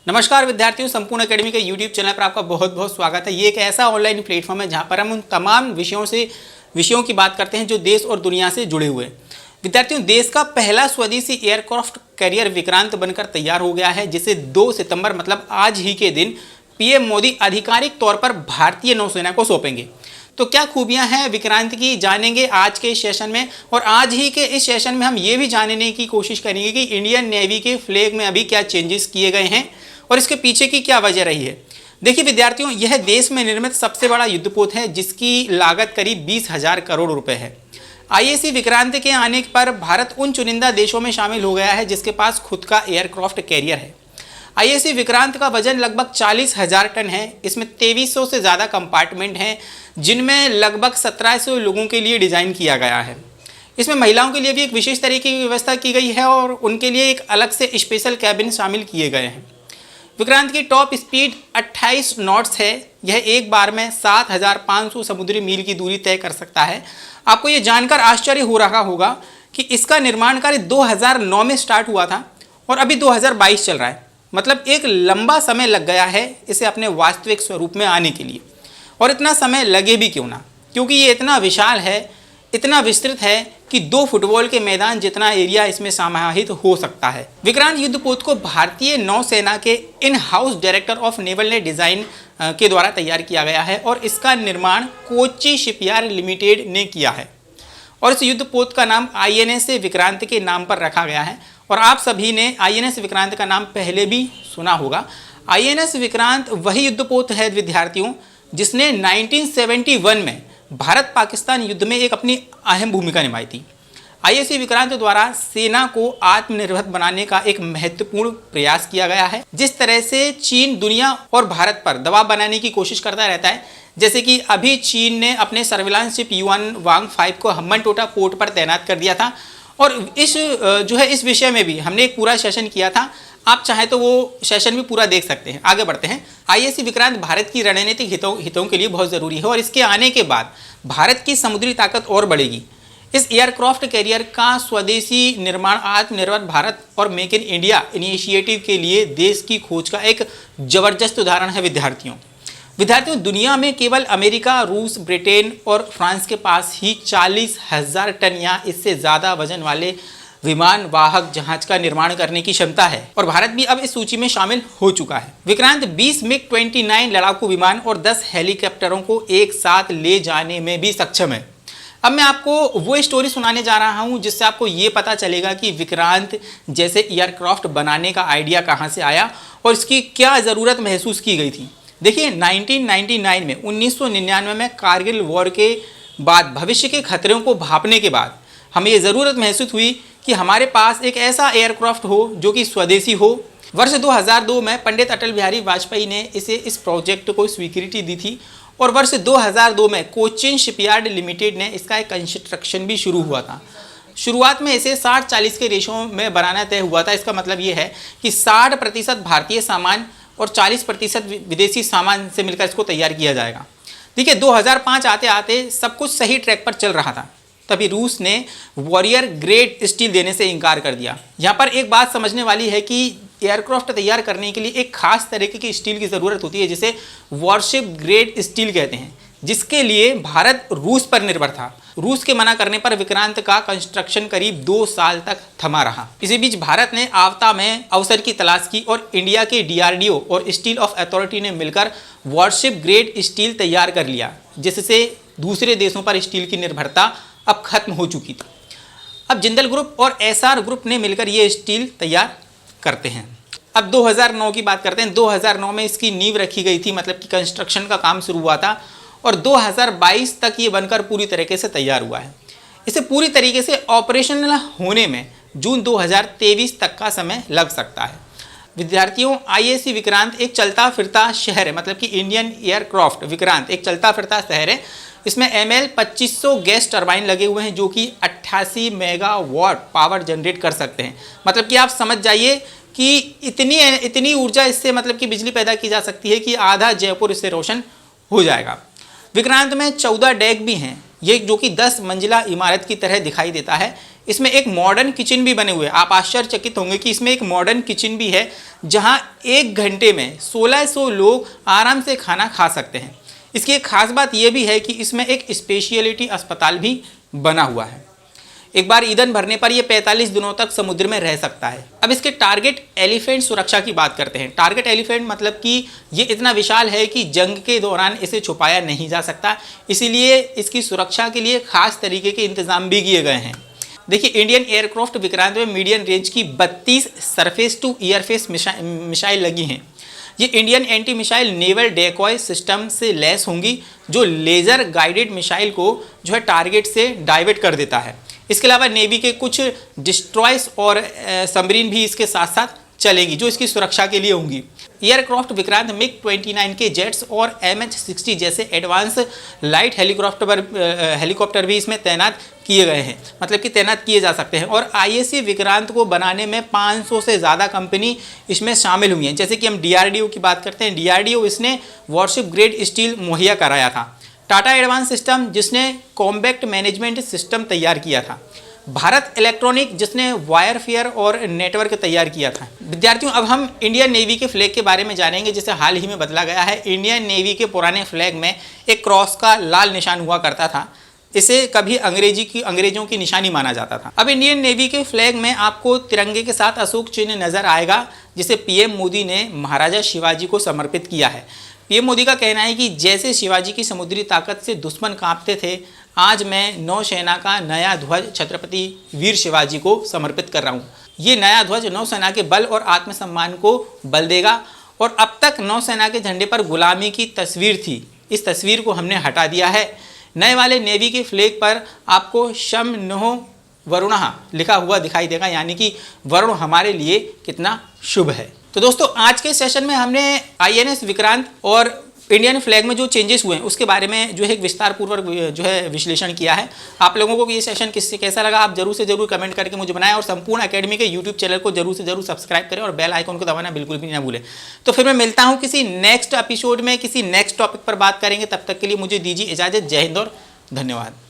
नमस्कार विद्यार्थियों, संपूर्ण एकेडमी के यूट्यूब चैनल पर आपका बहुत बहुत स्वागत है। ये एक ऐसा ऑनलाइन प्लेटफॉर्म है जहां पर हम उन तमाम विषयों की बात करते हैं जो देश और दुनिया से जुड़े हुए हैं। विद्यार्थियों, देश का पहला स्वदेशी एयरक्राफ्ट कैरियर विक्रांत बनकर तैयार हो गया है, जिसे 2 सितंबर मतलब आज ही के दिन पीएम मोदी आधिकारिक तौर पर भारतीय नौसेना को सौंपेंगे। तो क्या खूबियां हैं विक्रांत की, जानेंगे आज के इस सेशन में। और आज ही के इस सेशन में हम ये भी जानने की कोशिश करेंगे कि इंडियन नेवी के फ्लैग में अभी क्या चेंजेस किए गए हैं और इसके पीछे की क्या वजह रही है। देखिए विद्यार्थियों, यह देश में निर्मित सबसे बड़ा युद्धपोत है जिसकी लागत करीब 20,000 करोड़ रुपए है। आईएसी विक्रांत के आने पर भारत उन चुनिंदा देशों में शामिल हो गया है जिसके पास खुद का एयरक्राफ्ट कैरियर है। आईएसी विक्रांत का वजन लगभग 40,000 टन है। इसमें 2300 से ज़्यादा कंपार्टमेंट हैं जिनमें लगभग 1700 लोगों के लिए डिज़ाइन किया गया है। इसमें महिलाओं के लिए भी एक विशेष तरीके की व्यवस्था की गई है और उनके लिए एक अलग से स्पेशल कैबिन शामिल किए गए हैं। विक्रांत की टॉप स्पीड 28 नॉट्स है। यह एक बार में 7,500 समुद्री मील की दूरी तय कर सकता है। आपको ये जानकर आश्चर्य हो रहा होगा कि इसका निर्माण कार्य 2009 में स्टार्ट हुआ था और अभी 2022 चल रहा है। मतलब एक लंबा समय लग गया है इसे अपने वास्तविक स्वरूप में आने के लिए। और इतना समय लगे भी क्यों ना, क्योंकि ये इतना विशाल है, इतना विस्तृत है कि 2 फुटबॉल के मैदान जितना एरिया इसमें समाहित हो सकता है। विक्रांत युद्धपोत को भारतीय नौसेना के in house director of naval ने डिज़ाइन के द्वारा तैयार किया गया है और इसका निर्माण कोच्चि शिपयार्ड लिमिटेड ने किया है। और इस युद्धपोत का नाम आईएनएस विक्रांत के नाम पर रखा गया है। और आप सभी ने आईएनएस विक्रांत का नाम पहले भी सुना होगा। आईएनएस विक्रांत वही युद्धपोत है विद्यार्थियों जिसने 1971 में भारत पाकिस्तान युद्ध में एक अपनी अहम भूमिका निभाई थी। आईएसी विक्रांत द्वारा सेना को आत्मनिर्भर बनाने का एक महत्वपूर्ण प्रयास किया गया है। जिस तरह से चीन दुनिया और भारत पर दबाव बनाने की कोशिश करता रहता है, जैसे कि अभी चीन ने अपने सर्विलांस शिप युआन वांग 5 को हम्बनटोटा पोर्ट पर तैनात कर दिया था। और इस विषय में भी हमने एक पूरा सेशन किया था। आप चाहें तो वो सेशन भी पूरा देख सकते हैं। आगे बढ़ते हैं। आईएसी विक्रांत भारत की रणनीतिक हितों के लिए बहुत ज़रूरी है और इसके आने के बाद भारत की समुद्री ताकत और बढ़ेगी। इस एयरक्राफ्ट कैरियर का स्वदेशी निर्माण आत्मनिर्भर भारत और मेक इन इंडिया इनिशिएटिव के लिए देश की खोज का एक जबरदस्त उदाहरण है। विद्यार्थियों, दुनिया में केवल अमेरिका, रूस, ब्रिटेन और फ्रांस के पास ही 40,000 टन या इससे ज़्यादा वजन वाले विमान वाहक जहाज का निर्माण करने की क्षमता है और भारत भी अब इस सूची में शामिल हो चुका है। विक्रांत 20 मिग-29 लड़ाकू विमान और 10 हेलीकॉप्टरों को एक साथ ले जाने में भी सक्षम है। अब मैं आपको वो स्टोरी सुनाने जा रहा हूँ जिससे आपको ये पता चलेगा कि विक्रांत जैसे एयरक्राफ्ट बनाने का आइडिया कहाँ से आया और इसकी क्या ज़रूरत महसूस की गई थी। देखिए 1999 में 1999 में कारगिल वॉर के बाद भविष्य के खतरों को भांपने के बाद हमें ये ज़रूरत महसूस हुई कि हमारे पास एक ऐसा एयरक्राफ्ट हो जो कि स्वदेशी हो। वर्ष 2002 में पंडित अटल बिहारी वाजपेयी ने इस प्रोजेक्ट को स्वीकृति दी थी और वर्ष 2002 में कोचिन शिपयार्ड लिमिटेड ने इसका एक कंस्ट्रक्शन भी शुरू हुआ था। शुरुआत में इसे 60-40 के रेशो में बनाना तय हुआ था। इसका मतलब ये है कि 60% भारतीय सामान और 40% विदेशी सामान से मिलकर इसको तैयार किया जाएगा। देखिए 2005 आते आते सब कुछ सही ट्रैक पर चल रहा था, तभी रूस ने वॉरियर ग्रेड स्टील देने से इनकार कर दिया। यहाँ पर एक बात समझने वाली है कि एयरक्राफ्ट तैयार करने के लिए एक खास तरीके की स्टील की ज़रूरत होती है जिसे वॉरशिप ग्रेड स्टील कहते हैं, जिसके लिए भारत रूस पर निर्भर था। रूस के मना करने पर विक्रांत का कंस्ट्रक्शन करीब 2 साल तक थमा रहा। इसी बीच भारत ने आवता में अवसर की तलाश की और इंडिया के डीआरडीओ और स्टील ऑफ अथॉरिटी ने मिलकर वॉरशिप ग्रेड स्टील तैयार कर लिया, जिससे दूसरे देशों पर स्टील की निर्भरता अब खत्म हो चुकी थी। अब जिंदल ग्रुप और एसआर ग्रुप ने मिलकर ये स्टील तैयार करते हैं। अब 2009 की बात करते हैं। 2009 में इसकी नींव रखी गई थी, मतलब कि कंस्ट्रक्शन का काम शुरू हुआ था और 2022 तक ये बनकर पूरी तरीके से तैयार हुआ है। इसे पूरी तरीके से ऑपरेशनल होने में जून 2023 तक का समय लग सकता है। विद्यार्थियों, आईएसी विक्रांत एक चलता फिरता शहर है, मतलब कि इंडियन एयरक्राफ्ट विक्रांत एक चलता फिरता शहर है। इसमें ML 2500 गैस टरबाइन लगे हुए हैं जो कि 88 मेगावाट पावर जनरेट कर सकते हैं। मतलब कि आप समझ जाइए कि इतनी ऊर्जा इससे मतलब कि बिजली पैदा की जा सकती है कि आधा जयपुर इससे रोशन हो जाएगा। विक्रांत में 14 डेक भी हैं, ये जो कि 10 मंजिला इमारत की तरह दिखाई देता है। इसमें एक मॉडर्न किचन भी बने हुए हैं। आप आश्चर्यचकित होंगे कि इसमें एक मॉडर्न किचन भी है जहां 1 घंटे में 1600 लोग आराम से खाना खा सकते हैं। इसकी एक खास बात यह भी है कि इसमें एक स्पेशलिटी अस्पताल भी बना हुआ है। एक बार ईंधन भरने पर यह 45 दिनों तक समुद्र में रह सकता है। अब इसके टारगेट एलिफेंट सुरक्षा की बात करते हैं। टारगेट एलिफेंट मतलब कि ये इतना विशाल है कि जंग के दौरान इसे छुपाया नहीं जा सकता, इसीलिए इसकी सुरक्षा के लिए खास तरीके के इंतजाम भी किए गए हैं। देखिए, इंडियन एयरक्राफ्ट विक्रांत में मीडियम रेंज की 32 सरफेस टू एयरफेस मिसाइल लगी हैं। ये Indian anti missile naval decoy system से लैस होंगी, जो लेज़र गाइडेड मिसाइल को जो है टारगेट से डाइवर्ट कर देता है। इसके अलावा नेवी के कुछ डिस्ट्रॉयर्स और सबमरीन भी इसके साथ साथ चलेंगी, जो इसकी सुरक्षा के लिए होंगी। एयरक्राफ्ट विक्रांत मिग-29 के जेट्स और MH-60 जैसे एडवांस लाइट हेलीकॉप्टर भी इसमें तैनात किए गए हैं, मतलब कि तैनात किए जा सकते हैं। और IAC विक्रांत को बनाने में 500 से ज़्यादा कंपनी इसमें शामिल हुई हैं। जैसे कि हम DRDO की बात करते हैं, DRDO इसने वॉरशिप ग्रेड स्टील मुहैया कराया था। टाटा एडवांस सिस्टम जिसने कॉम्बैक्ट मैनेजमेंट सिस्टम तैयार किया था। भारत इलेक्ट्रॉनिक जिसने वायरफेयर और नेटवर्क तैयार किया था। विद्यार्थियों, अब हम इंडियन नेवी के फ्लैग के बारे में जानेंगे, जिसे हाल ही में बदला गया है। इंडियन नेवी के पुराने फ्लैग में एक क्रॉस का लाल निशान हुआ करता था। इसे कभी अंग्रेजों की निशानी माना जाता था। अब इंडियन नेवी के फ्लैग में आपको तिरंगे के साथ अशोक चिन्ह नजर आएगा, जिसे PM मोदी ने महाराजा शिवाजी को समर्पित किया है। PM मोदी का कहना है कि जैसे शिवाजी की समुद्री ताकत से दुश्मन कांपते थे, आज मैं नौसेना का नया ध्वज छत्रपति वीर शिवाजी को समर्पित कर रहा हूँ। ये नया ध्वज नौसेना के बल और आत्मसम्मान को बल देगा। और अब तक नौसेना के झंडे पर गुलामी की तस्वीर थी, इस तस्वीर को हमने हटा दिया है। नए वाले नेवी के फ्लैग पर आपको शम नोह वरुणः लिखा हुआ दिखाई देगा, यानी कि वरुण हमारे लिए कितना शुभ है। तो दोस्तों, आज के सेशन में हमने INS विक्रांत और इंडियन फ्लैग में जो चेंजेस हुए हैं उसके बारे में जो है एक विस्तार पूर्वक जो है विश्लेषण किया है। आप लोगों को ये सेशन कैसा लगा, आप जरूर से जरूर कमेंट करके मुझे बनाएं। और संपूर्ण एकेडमी के YouTube चैनल को जरूर से जरूर सब्सक्राइब करें और बेल आइकन को दबाना बिल्कुल भी ना भूलें। तो फिर मैं मिलता हूँ किसी नेक्स्ट एपिसोड में, किसी नेक्स्ट टॉपिक पर बात करेंगे। तब तक के लिए मुझे दीजिए इजाजत। जय हिंद और धन्यवाद।